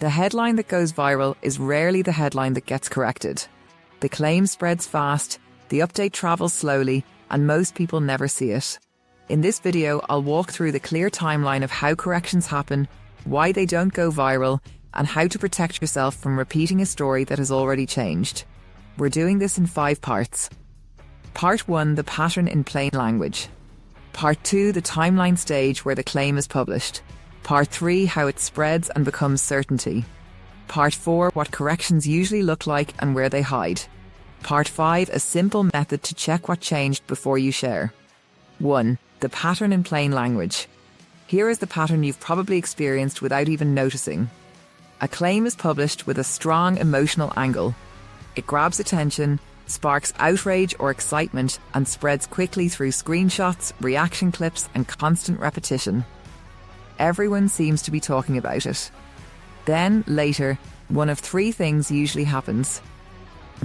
The headline that goes viral is rarely the headline that gets corrected. The claim spreads fast, the update travels slowly, and most people never see it. In this video, I'll walk through the clear timeline of how corrections happen, why they don't go viral, and how to protect yourself from repeating a story that has already changed. We're doing this in 5 parts. Part 1, the pattern in plain language. Part 2, the timeline stage where the claim is published. Part 3, how it spreads and becomes certainty. Part 4, what corrections usually look like and where they hide. Part 5, a simple method to check what changed before you share. 1. The pattern in plain language. Here is the pattern you've probably experienced without even noticing. A claim is published with a strong emotional angle. It grabs attention, sparks outrage or excitement, and spreads quickly through screenshots, reaction clips, and constant repetition. Everyone seems to be talking about it. Then, later, one of 3 things usually happens.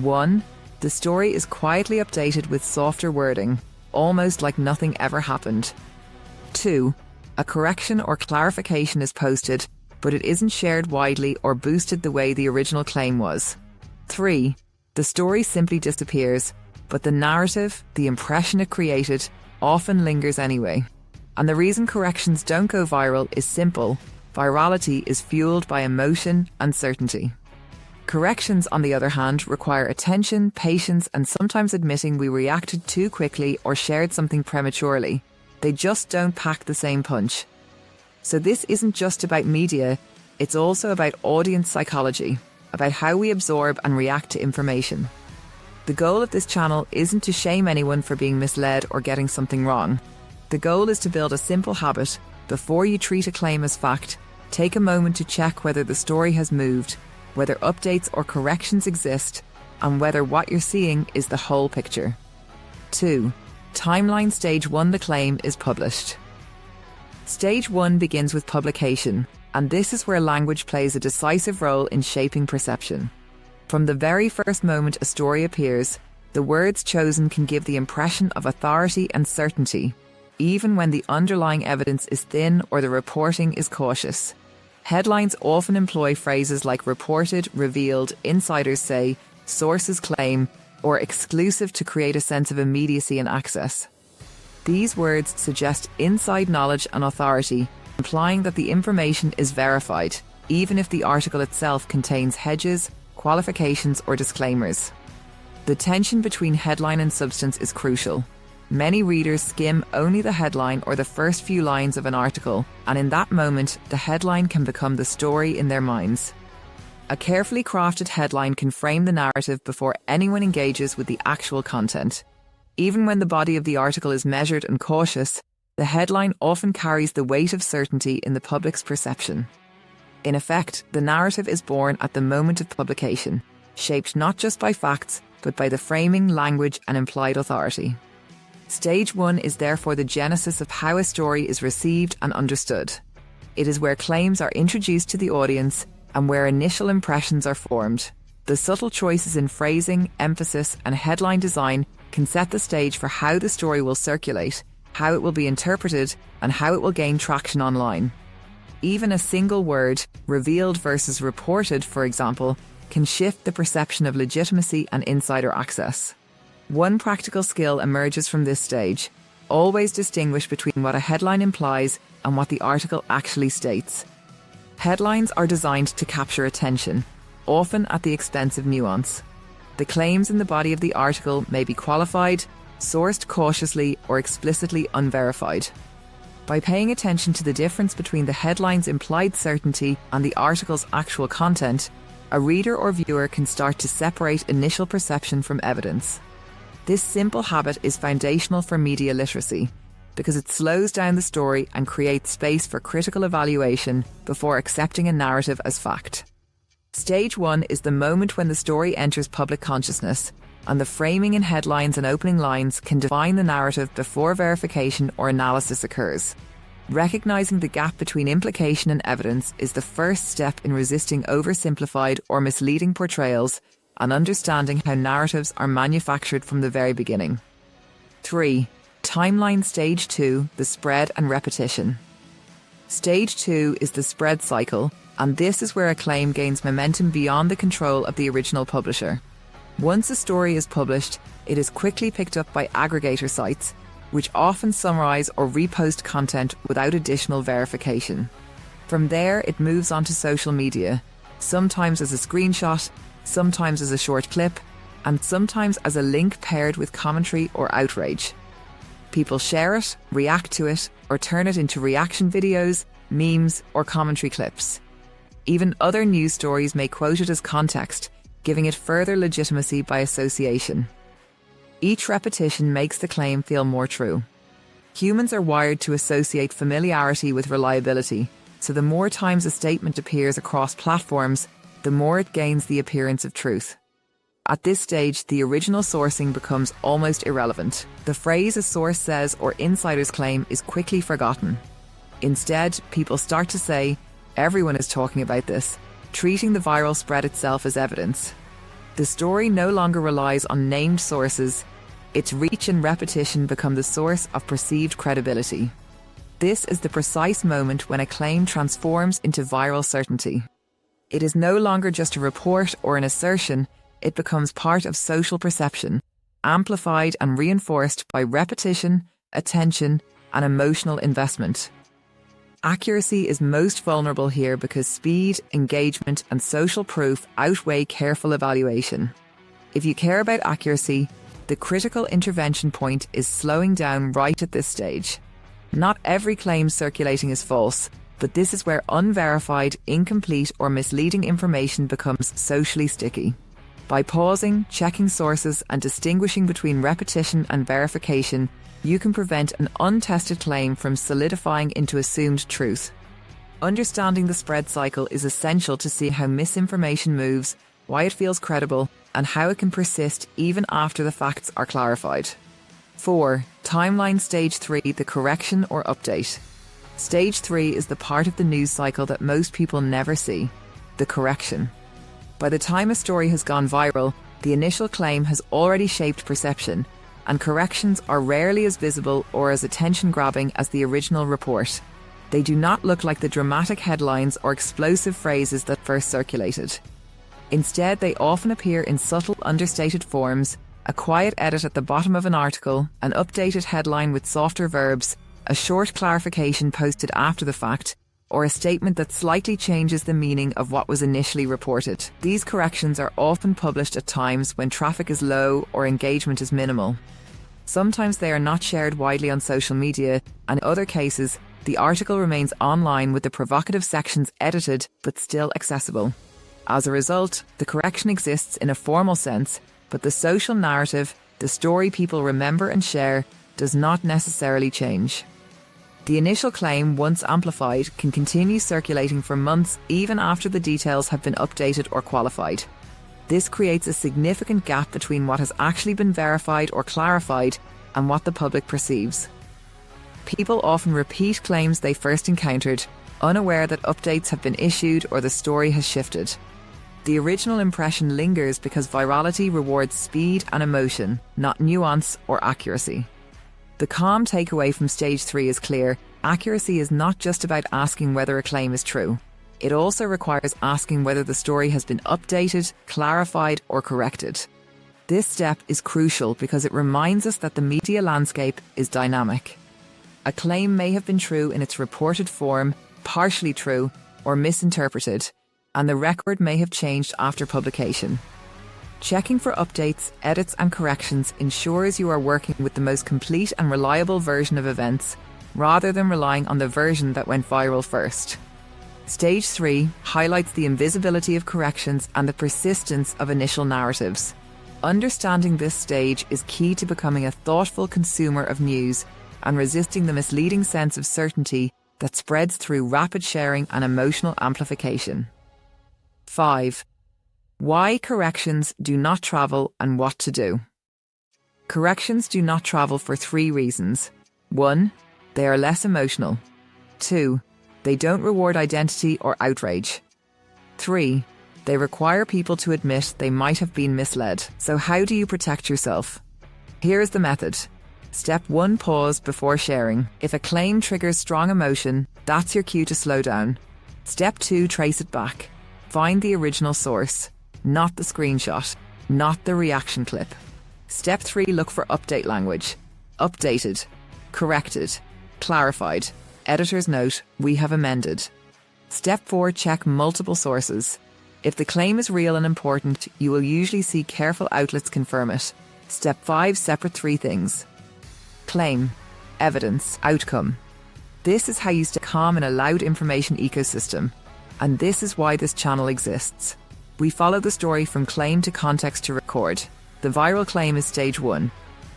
1. The story is quietly updated with softer wording, almost like nothing ever happened. 2. A correction or clarification is posted, but it isn't shared widely or boosted the way the original claim was. 3. The story simply disappears, but the narrative, the impression it created, often lingers anyway. And the reason corrections don't go viral is simple. Virality is fueled by emotion and certainty. Corrections, on the other hand, require attention, patience, and sometimes admitting we reacted too quickly or shared something prematurely. They just don't pack the same punch. So this isn't just about media, it's also about audience psychology, about how we absorb and react to information. The goal of this channel isn't to shame anyone for being misled or getting something wrong. The goal is to build a simple habit. Before you treat a claim as fact, take a moment to check whether the story has moved, whether updates or corrections exist, and whether what you're seeing is the whole picture. 2. Timeline stage 1, the claim is published. Stage 1 begins with publication, and this is where language plays a decisive role in shaping perception. From the very first moment a story appears, the words chosen can give the impression of authority and certainty, even when the underlying evidence is thin or the reporting is cautious. Headlines often employ phrases like reported, revealed, insiders say, sources claim, or exclusive to create a sense of immediacy and access. These words suggest inside knowledge and authority, implying that the information is verified, even if the article itself contains hedges, qualifications, or disclaimers. The tension between headline and substance is crucial. Many readers skim only the headline or the first few lines of an article, and in that moment, the headline can become the story in their minds. A carefully crafted headline can frame the narrative before anyone engages with the actual content. Even when the body of the article is measured and cautious, the headline often carries the weight of certainty in the public's perception. In effect, the narrative is born at the moment of publication, shaped not just by facts, but by the framing, language, and implied authority. Stage 1 is therefore the genesis of how a story is received and understood. It is where claims are introduced to the audience and where initial impressions are formed. The subtle choices in phrasing, emphasis, and headline design can set the stage for how the story will circulate, how it will be interpreted, and how it will gain traction online. Even a single word, revealed versus reported, for example, can shift the perception of legitimacy and insider access. One practical skill emerges from this stage: always distinguish between what a headline implies and what the article actually states. Headlines are designed to capture attention, often at the expense of nuance. The claims in the body of the article may be qualified, sourced cautiously, or explicitly unverified. By paying attention to the difference between the headline's implied certainty and the article's actual content, a reader or viewer can start to separate initial perception from evidence. This simple habit is foundational for media literacy because it slows down the story and creates space for critical evaluation before accepting a narrative as fact. Stage 1 is the moment when the story enters public consciousness, and the framing in headlines and opening lines can define the narrative before verification or analysis occurs. Recognizing the gap between implication and evidence is the first step in resisting oversimplified or misleading portrayals and understanding how narratives are manufactured from the very beginning. 3. Timeline Stage 2, the spread and repetition. Stage 2 is the spread cycle, And this is where a claim gains momentum beyond the control of the original publisher. Once a story is published, it is quickly picked up by aggregator sites, which often summarize or repost content without additional verification. From there, it moves on to social media, sometimes as a screenshot, sometimes as a short clip, and sometimes as a link paired with commentary or outrage. People share it, react to it, or turn it into reaction videos, memes, or commentary clips. Even other news stories may quote it as context, giving it further legitimacy by association. Each repetition makes the claim feel more true. Humans are wired to associate familiarity with reliability, so the more times a statement appears across platforms, the more it gains the appearance of truth. At this stage, the original sourcing becomes almost irrelevant. The phrase "a source says" or "insider's claim" is quickly forgotten. Instead, people start to say, "Everyone is talking about this," treating the viral spread itself as evidence. The story no longer relies on named sources. Its reach and repetition become the source of perceived credibility. This is the precise moment when a claim transforms into viral certainty. It is no longer just a report or an assertion, it becomes part of social perception, amplified and reinforced by repetition, attention, and emotional investment. Accuracy is most vulnerable here because speed, engagement, and social proof outweigh careful evaluation. If you care about accuracy, the critical intervention point is slowing down right at this stage. Not every claim circulating is false, but this is where unverified, incomplete, or misleading information becomes socially sticky. By pausing, checking sources, and distinguishing between repetition and verification, you can prevent an untested claim from solidifying into assumed truth. Understanding the spread cycle is essential to see how misinformation moves, why it feels credible, and how it can persist even after the facts are clarified. 4. Timeline Stage 3, the correction or update. Stage 3 is the part of the news cycle that most people never see, the correction. By the time a story has gone viral, the initial claim has already shaped perception, and corrections are rarely as visible or as attention-grabbing as the original report. They do not look like the dramatic headlines or explosive phrases that first circulated. Instead, they often appear in subtle, understated forms: a quiet edit at the bottom of an article, an updated headline with softer verbs, a short clarification posted after the fact, or a statement that slightly changes the meaning of what was initially reported. These corrections are often published at times when traffic is low or engagement is minimal. Sometimes they are not shared widely on social media, and in other cases, the article remains online with the provocative sections edited but still accessible. As a result, the correction exists in a formal sense, but the social narrative, the story people remember and share, does not necessarily change. The initial claim, once amplified, can continue circulating for months even after the details have been updated or qualified. This creates a significant gap between what has actually been verified or clarified and what the public perceives. People often repeat claims they first encountered, unaware that updates have been issued or the story has shifted. The original impression lingers because virality rewards speed and emotion, not nuance or accuracy. The calm takeaway from Stage 3 is clear: accuracy is not just about asking whether a claim is true. It also requires asking whether the story has been updated, clarified, or corrected. This step is crucial because it reminds us that the media landscape is dynamic. A claim may have been true in its reported form, partially true, or misinterpreted, and the record may have changed after publication. Checking for updates, edits, and corrections ensures you are working with the most complete and reliable version of events, rather than relying on the version that went viral first. Stage 3 highlights the invisibility of corrections and the persistence of initial narratives. Understanding this stage is key to becoming a thoughtful consumer of news and resisting the misleading sense of certainty that spreads through rapid sharing and emotional amplification. 5. Why corrections do not travel and what to do. Corrections do not travel for 3 reasons. 1. They are less emotional. 2. They don't reward identity or outrage. 3. They require people to admit they might have been misled. So how do you protect yourself? Here is the method. Step 1. Pause before sharing. If a claim triggers strong emotion, that's your cue to slow down. Step 2, trace it back. Find the original source, not the screenshot, not the reaction clip. Step 3, look for update language. Updated, corrected, clarified. Editor's note, we have amended. Step 4, check multiple sources. If the claim is real and important, you will usually see careful outlets confirm it. Step 5, separate 3 things. Claim, evidence, outcome. This is how you stay calm in a loud information ecosystem. And this is why this channel exists. We follow the story from claim to context to record. The viral claim is stage 1.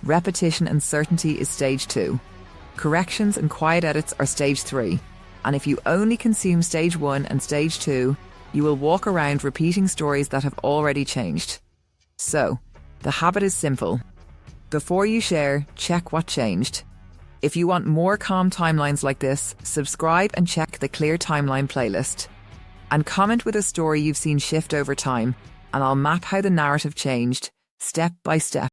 Repetition and certainty is stage 2. Corrections and quiet edits are stage 3. And if you only consume stage 1 and stage 2, you will walk around repeating stories that have already changed. So, the habit is simple. Before you share, check what changed. If you want more calm timelines like this, subscribe and check the Clear Timeline playlist. And comment with a story you've seen shift over time, and I'll map how the narrative changed, step by step.